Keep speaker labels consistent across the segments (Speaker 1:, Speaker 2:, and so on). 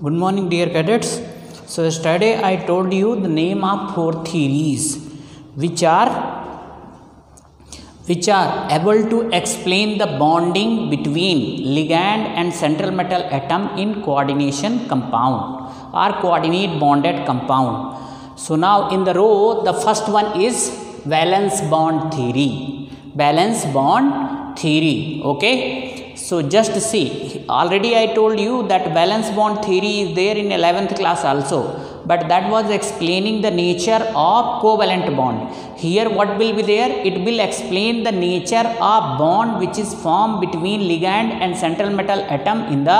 Speaker 1: Good morning, dear cadets. So yesterday I told you the name of four theories which are able to explain the bonding between ligand and central metal atom in coordination compound or coordinate bonded compound. So now in the row, the first one is valence bond theory. Valence bond theory. Okay. So just see, already I told you that valence bond theory is there in 11th class also, but that was explaining the nature of covalent bond. Here what will be there? It will explain the nature of bond which is formed between ligand and central metal atom in the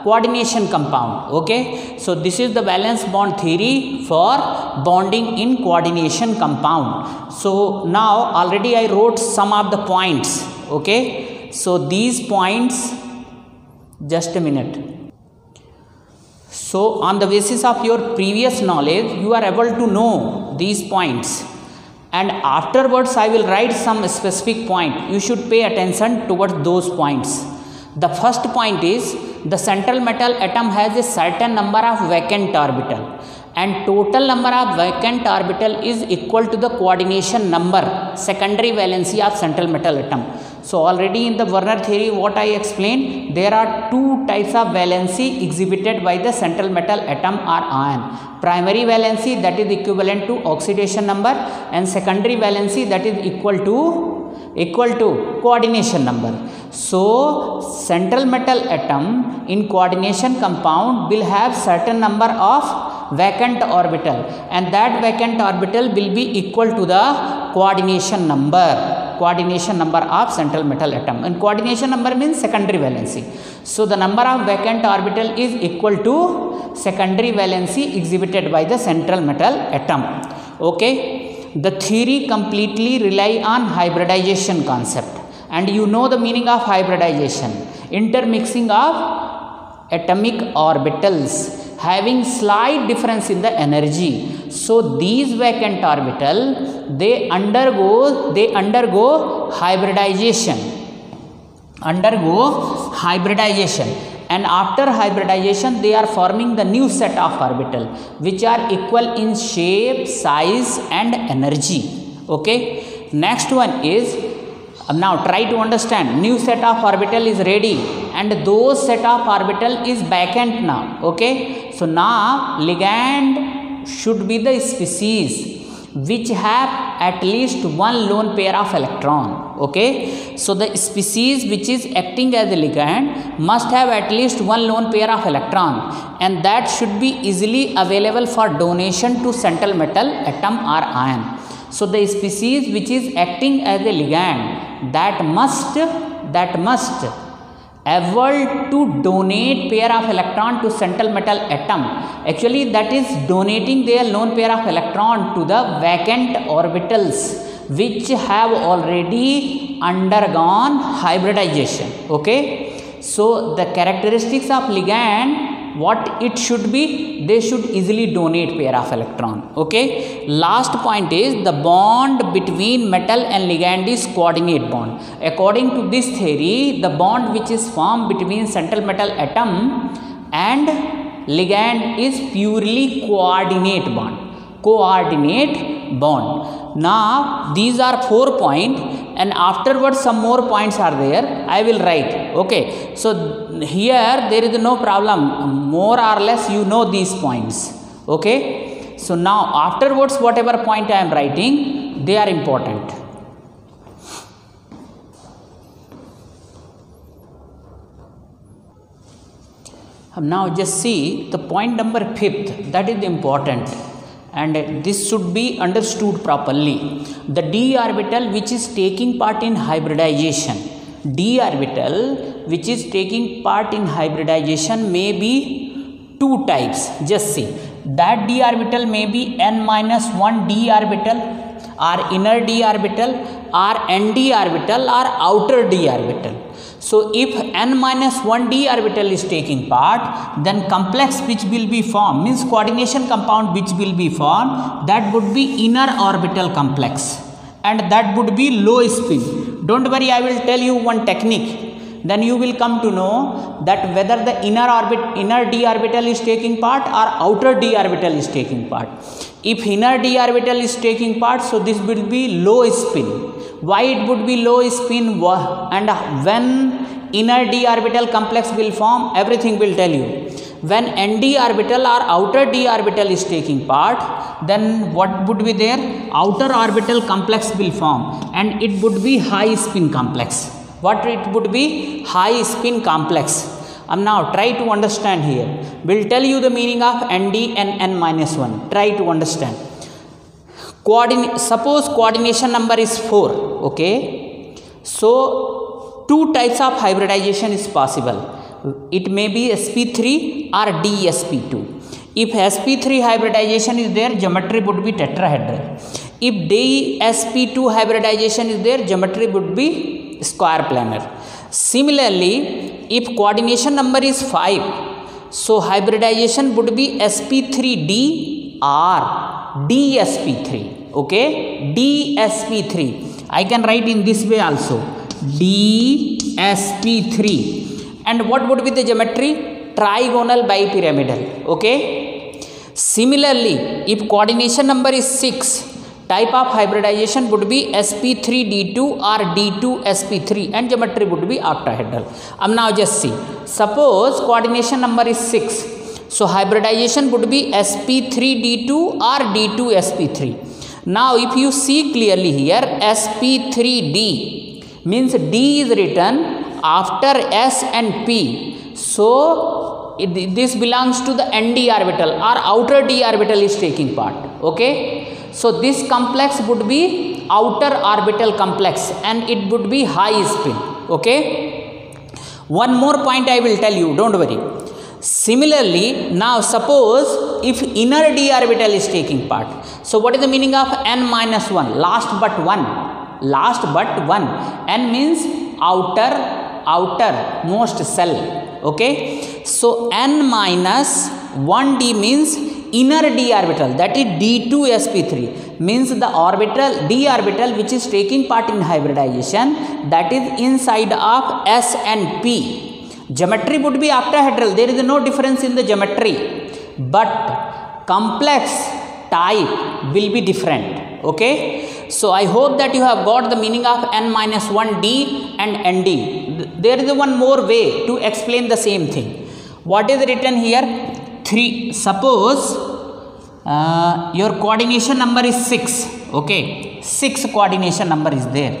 Speaker 1: coordination compound. Okay, so this is the valence bond theory for bonding in coordination compound. So now already I wrote some of the points. Okay. So these points, just a minute. So on the basis of your previous knowledge, you are able to know these points. And afterwards, I will write some specific point. You should pay attention towards those points. The first point is the central metal atom has a certain number of vacant orbital. And total number of vacant orbital is equal to the coordination number, secondary valency of central metal atom. So already in the Werner theory, what I explained, there are two types of valency exhibited by the central metal atom or ion. Primary valency, that is equivalent to oxidation number, and secondary valency, that is equal to coordination number. So central metal atom in coordination compound will have certain number of vacant orbital, and that vacant orbital will be equal to the coordination number of central metal atom, and coordination number means secondary valency. So the number of vacant orbital is equal to secondary valency exhibited by the central metal atom. Okay, the theory completely rely on hybridization concept, and you know the meaning of hybridization: intermixing of atomic orbitals having slight difference in the energy. So these vacant orbital, they undergo hybridization, and after hybridization they are forming the new set of orbital which are equal in shape, size and energy. Okay, next one is, now try to understand, new set of orbital is ready and those set of orbital is vacant now. Okay, so now ligand should be the species which have at least one lone pair of electron. Okay, so the species which is acting as a ligand must have at least one lone pair of electron, and that should be easily available for donation to central metal atom or ion. So the species which is acting as a ligand that must able to donate pair of electron to central metal atom. Actually that is donating their lone pair of electron to the vacant orbitals which have already undergone hybridization. Okay, so the characteristics of ligand, what it should be, they should easily donate pair of electron. Okay, last point is the bond between metal and ligand is coordinate bond. According to this theory, the bond which is formed between central metal atom and ligand is purely coordinate bond. Now these are 4 points, and afterwards some more points are there, I will write. Okay, so here there is no problem, more or less you know these points. Okay, so now afterwards whatever point I am writing, they are important. Now just see the point number 5th, that is important, and this should be understood properly. The d orbital which is taking part in hybridization, may be two types. Just see, that d orbital may be n-1 d orbital or inner d orbital or nd orbital or outer d orbital. So if n-1 d orbital is taking part, then complex which will be formed, means coordination compound which will be formed, that would be inner orbital complex, and that would be low spin. Don't worry, I will tell you one technique. then you will come to know that whether the inner d orbital is taking part or outer d orbital is taking part. If inner d orbital is taking part, so this will be low spin. Why it would be low spin? And when inner d orbital complex will form, everything will tell you. When nd orbital or outer d orbital is taking part, then what would be there? Outer orbital complex will form and it would be high spin complex. What it would be? High spin complex. Now try to understand here. We'll tell you the meaning of nd and n-1. Try to understand. Suppose coordination number is 4. Okay. So two types of hybridization is possible. It may be sp3 or dsp2. If sp3 hybridization is there, geometry would be tetrahedral. If dsp2 hybridization is there, geometry would be square planar. Similarly, if coordination number is 5, so hybridization would be sp3d or dsp3. Okay, dsp3. I can write in this way also, dsp3. And what would be the geometry? Trigonal bipyramidal. Okay. Similarly, if coordination number is 6, type of hybridization would be sp3d2 or d2sp3 and geometry would be octahedral. Now just see. Suppose coordination number is 6. So hybridization would be sp3d2 or d2sp3. Now if you see clearly here, sp3d means d is written after s and p. So this belongs to the nd orbital or outer d orbital is taking part. Okay. So this complex would be outer orbital complex and it would be high spin. Okay. One more point I will tell you, don't worry. Similarly, now suppose if inner d orbital is taking part. So what is the meaning of n-1? Last but one. Last but one. N means outermost cell. Okay. So n-1d means inner d orbital, that is d2sp3, means the orbital d orbital which is taking part in hybridization, that is inside of s and p. Geometry would be octahedral. There is no difference in the geometry, but complex type will be different. Okay. So I hope that you have got the meaning of n-1d and nd. There is one more way to explain the same thing. What is written here? 3. Suppose your coordination number is 6. Okay. 6 coordination number is there.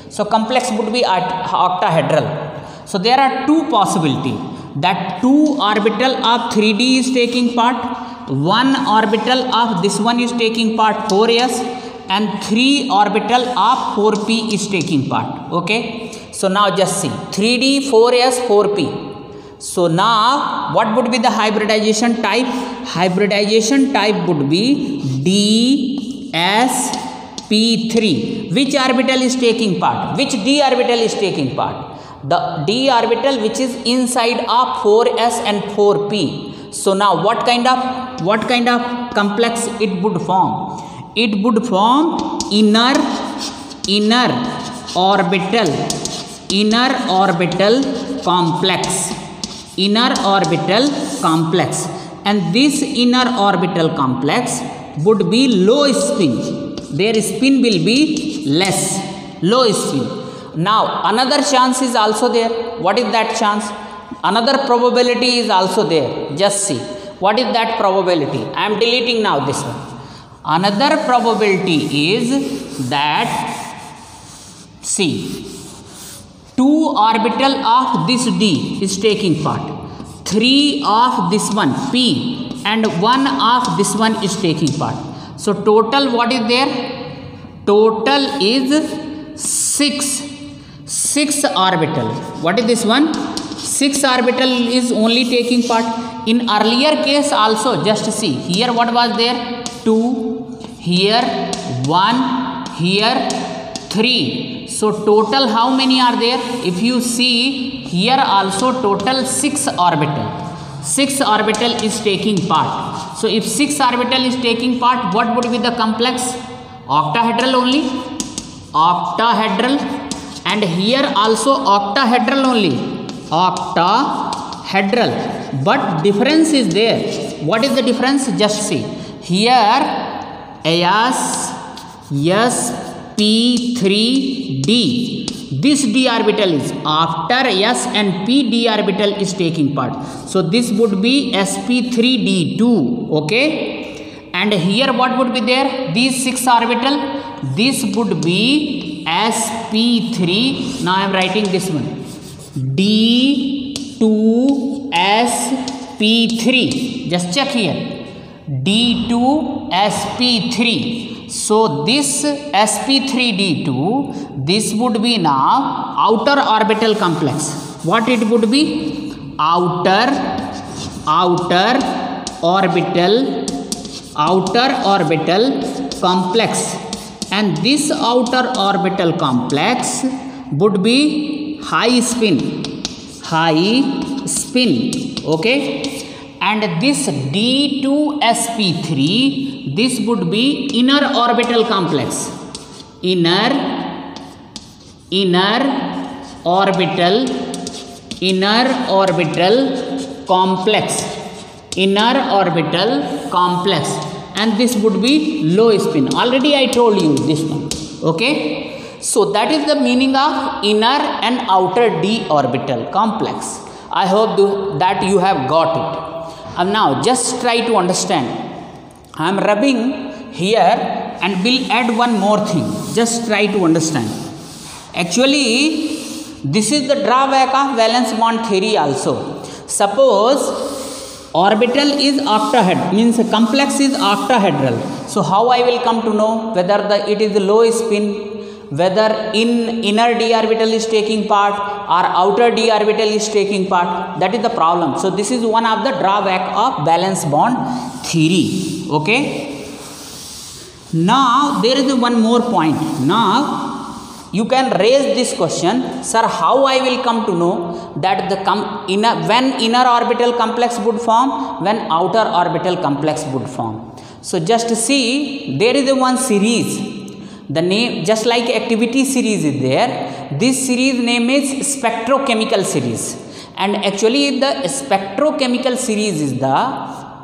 Speaker 1: So complex would be octahedral. So there are two possibilities, that 2 orbital of 3d is taking part, 1 orbital of this one is taking part 4s, and 3 orbital of 4p is taking part. Okay. So now just see 3d, 4s, 4p. So now what would be the hybridization type? Hybridization type would be dsp3. Which orbital is taking part? Which d orbital is taking part? The d orbital which is inside of 4s and 4p. So now what kind of complex it would form? It would form inner orbital complex, and this inner orbital complex would be low spin. Their spin will be less, low spin. Now another chance is also there. What is that chance? Another probability is also there. Just see. What is that probability? I am deleting now this one. Another probability is that, see, 2 orbital of this d is taking part, 3 of this one p and 1 of this one is taking part. So total what is there? Total is 6 orbital. What is this one? 6 orbital is only taking part. In earlier case also, just see, here what was there? 2, here 1, here 3. So total how many are there? If you see here also total 6 orbital. 6 orbital is taking part. So if 6 orbital is taking part, what would be the complex? Octahedral only. Octahedral. And here also octahedral only. octahedral, but difference is there. What is the difference? Just see here, sp3d, this d orbital is after s and p d orbital is taking part, so this would be sp3d2. okay, and here what would be there? These 6 orbital, this would be sp3. now I am writing this one, d2sp3. just check here, d2sp3. so this sp3d2, this would be now outer orbital complex. what it would be? outer orbital complex, and this outer orbital complex would be high spin. okay, and this d2sp3, this would be inner orbital complex. inner orbital complex, and this would be low spin. already I told you this one. okay, so that is the meaning of inner and outer d orbital complex. I hope that you have got it. Now just try to understand. I am rubbing here and will add one more thing. Just try to understand. Actually, this is the drawback of valence bond theory also. Suppose orbital is octahedral, means complex is octahedral. So how I will come to know whether it is low spin, whether inner d orbital is taking part or outer d orbital is taking part? That is the problem. So this is one of the drawback of valence bond theory. okay, now there is one more point. now you can raise this question, sir, how I will come to know that when inner orbital complex would form, when outer orbital complex would form? So just see, there is one series, the name just like activity series is there. This series name is spectrochemical series, and actually the spectrochemical series is the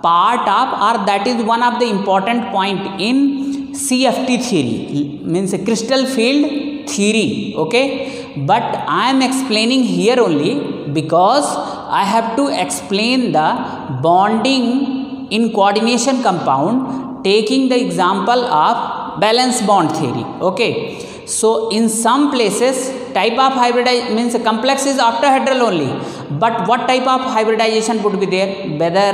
Speaker 1: part of, or that is one of the important point in CFT theory, means crystal field theory. okay, but I am explaining here only because I have to explain the bonding in coordination compound, taking the example of valence bond theory. okay, so in some places type of hybridization, means complex is octahedral only, but what type of hybridization would be there? Whether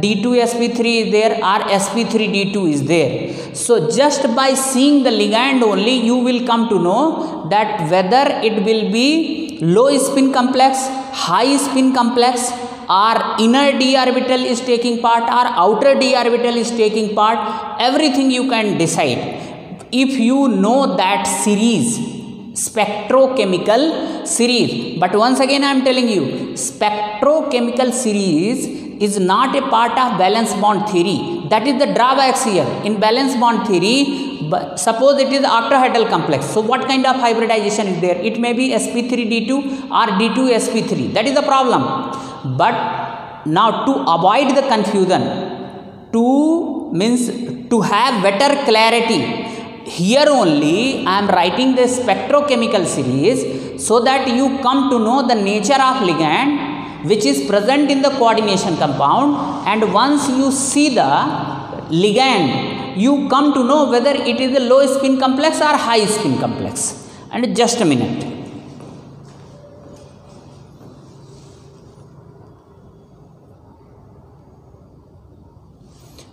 Speaker 1: d2sp3 is there or sp3d2 is there. So just by seeing the ligand only, you will come to know that whether it will be low spin complex, high spin complex, or inner d orbital is taking part or outer d orbital is taking part. Everything you can decide if you know that series, spectrochemical series. But once again I am telling you, spectrochemical series is not a part of valence bond theory. That is the drawbacks here. In valence bond theory, suppose it is octahedral complex, so what kind of hybridization is there? It may be sp3d2 or d2sp3. that is the problem. But now to avoid the confusion, to have better clarity, here only I am writing the spectrochemical series, so that you come to know the nature of ligand which is present in the coordination compound, and once you see the ligand, you come to know whether it is a low spin complex or high spin complex. And just a minute.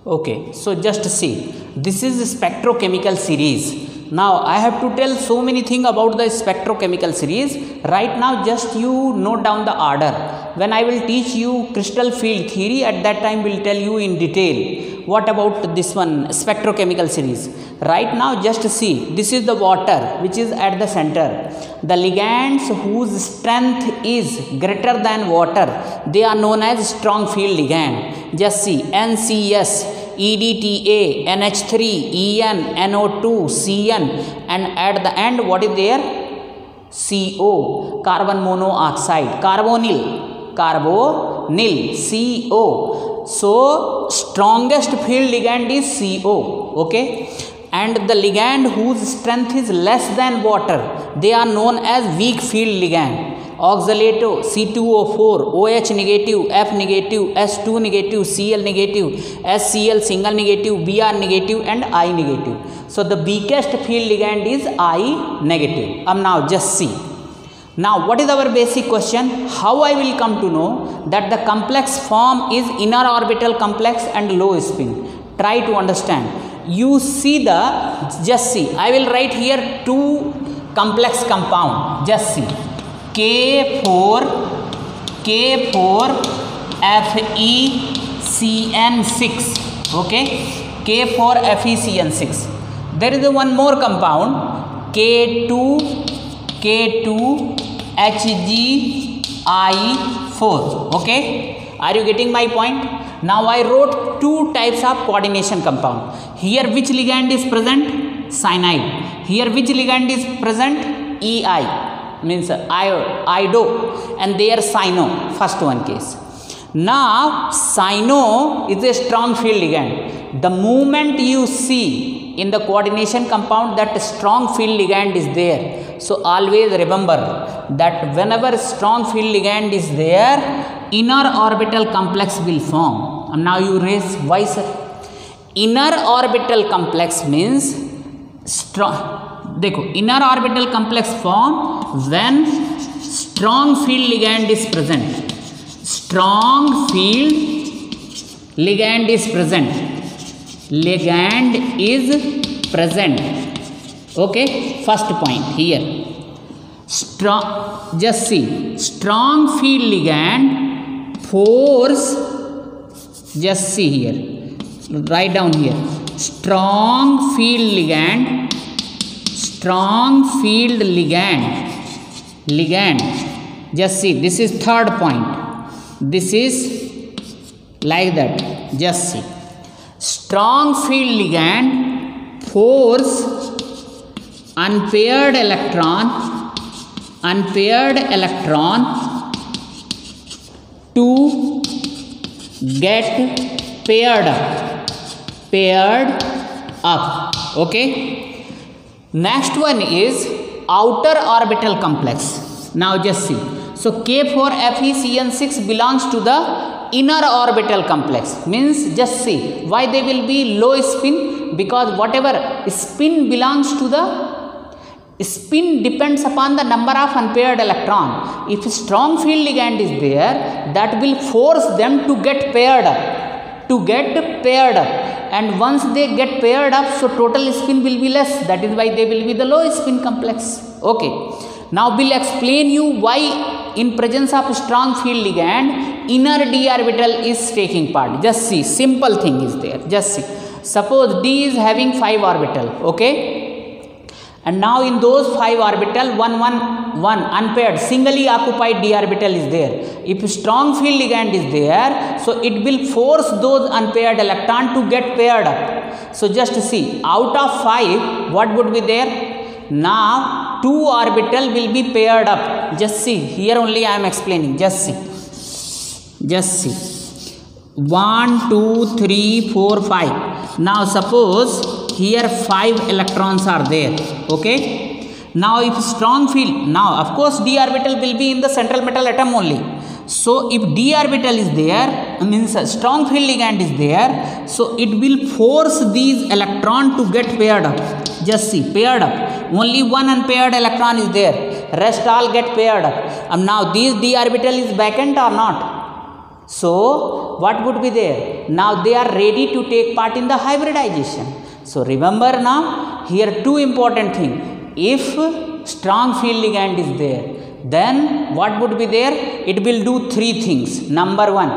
Speaker 1: Okay, so just see, this is the spectrochemical series. Now I have to tell so many things about the spectrochemical series. Right now just you note down the order. When I will teach you crystal field theory, at that time will tell you in detail what about this one spectrochemical series. Right now just see, this is the water which is at the center. The ligands whose strength is greater than water, they are known as strong field ligand. Just see, NCS, EDTA, NH3, EN, NO2, CN, and at the end what is there? CO, carbon monoxide, carbonyl, CO. So strongest field ligand is CO, okay, and the ligand whose strength is less than water, they are known as weak field ligand. Oxalato, C2O4, OH negative, F negative, S2 negative, Cl negative, SCl single negative, Br negative and I negative. So the weakest field ligand is I negative. Now just see. Now what is our basic question? How I will come to know that the complex form is inner orbital complex and low spin? Try to understand. You see the, just see, I will write here two complex compound. Just see. K4 FeCN6, okay, K4 FeCN6. There is one more compound, K2 HgI4, okay. Are you getting my point? Now I wrote two types of coordination compound. Here which ligand is present? Cyanide. Here which ligand is present? EI, means ido, and there cyano, first one case. Now cyano is a strong field ligand. The moment you see in the coordination compound that strong field ligand is there, so always remember that whenever strong field ligand is there, inner orbital complex will form. And now you raise, why sir? Inner orbital complex means strong. देखो, inner orbital complex form when strong field ligand is present. Strong field ligand is present. Ligand is present. Okay, first point here. Strong, just see, strong field ligand force, just see here, write down here, strong field ligand, just see, this is third point, this is like that, just see, strong field ligand force unpaired electron to get paired up, okay. Next one is outer orbital complex. Now just see, so K4 FeCN6 belongs to the inner orbital complex, means just see why they will be low spin, because whatever spin belongs to the spin depends upon the number of unpaired electron. If strong field ligand is there, that will force them to get paired up, and once they get paired up, so total spin will be less. That is why they will be the low spin complex. Okay, now we'll explain you why in presence of strong field ligand inner d orbital is taking part. Just see, simple thing is there. Just see, suppose d is having 5 orbital, okay, and now in those 5 orbital, one unpaired singly occupied d orbital is there. If strong field ligand is there, so it will force those unpaired electron to get paired up. So just see, out of 5 what would be there? Now 2 orbital will be paired up. Just see, here only I am explaining. Just see, 1 2 3 4 5. Now suppose here 5 electrons are there, okay. Now if strong field, now of course d orbital will be in the central metal atom only. So if d orbital is there, means strong field ligand is there, so it will force these electron to get paired up. Just see, paired up, only one unpaired electron is there, rest all get paired up. And now this d orbital is vacant or not? So what would be there? Now they are ready to take part in the hybridization. So remember now here two important things. If strong field ligand is there, then what would be there? It will do 3 things. Number 1,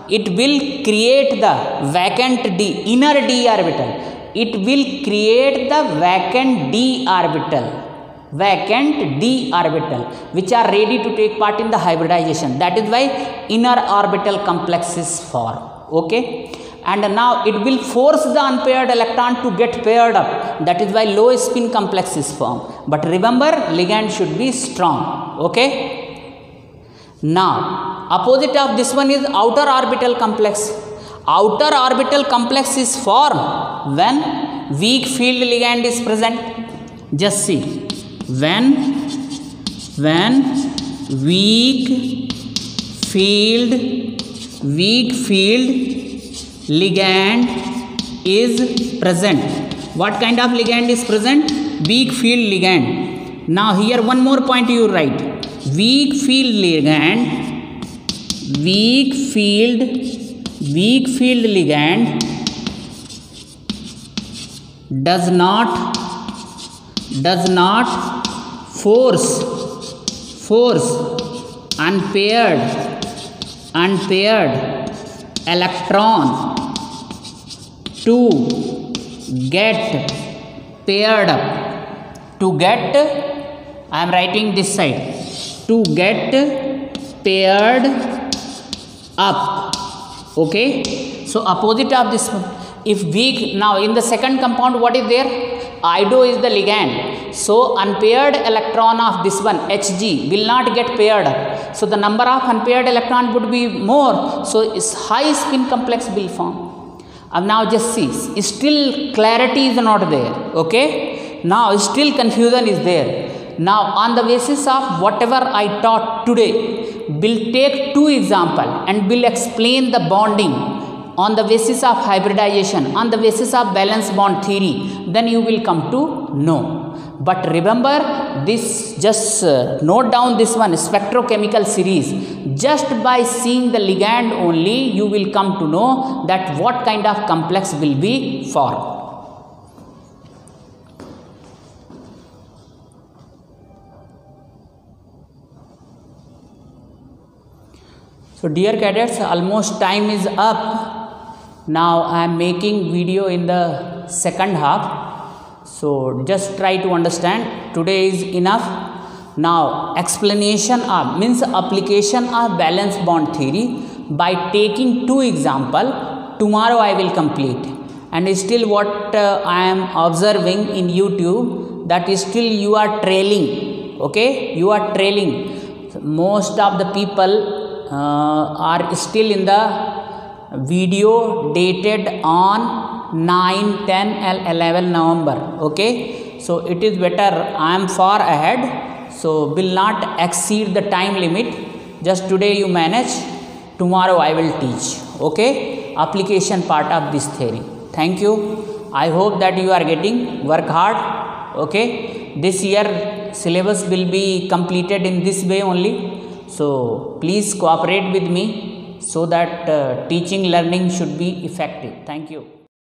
Speaker 1: it will create the vacant d, inner d orbital. It will create the vacant d orbital, which are ready to take part in the hybridization. That is why inner orbital complex is formed. Okay. and now it will force the unpaired electron to get paired up. That is why low spin complex is formed. But remember, ligand should be strong. Okay. Now, opposite of this one is outer orbital complex. Outer orbital complex is formed when weak field ligand is present. Just see, when weak field ligand is present. What kind of ligand is present? Weak field ligand. Now here one more point you write. Weak field ligand does not force unpaired electron to get paired up. I am writing this side. To get paired up. Okay. So opposite of this one. If weak, now in the second compound, what is there? Ido is the ligand. So unpaired electron of this one, Hg, will not get paired up. So the number of unpaired electron would be more. So its high spin complex will form. Now just see, still clarity is not there. Okay. Now still confusion is there. Now on the basis of whatever I taught today, we'll take two examples and we'll explain the bonding on the basis of hybridization, on the basis of valence bond theory, then you will come to know. But remember this, just note down this one, spectrochemical series. Just by seeing the ligand only, you will come to know that what kind of complex will be formed. So dear cadets, almost time is up. Now I am making video in the second half. So just try to understand. Today is enough. Now explanation of, means application of valence bond theory by taking two examples. Tomorrow I will complete. And still what I am observing in YouTube, that is still you are trailing. Okay, you are trailing. Most of the people are still in the video dated on 9, 10 and 11 November. Okay, so it is better, I am far ahead, so will not exceed the time limit. Just today you manage, tomorrow I will teach. Okay, application part of this theory. Thank you. I hope that you are getting, work hard. Okay, this year syllabus will be completed in this way only. So please cooperate with me, so that teaching learning should be effective. Thank you.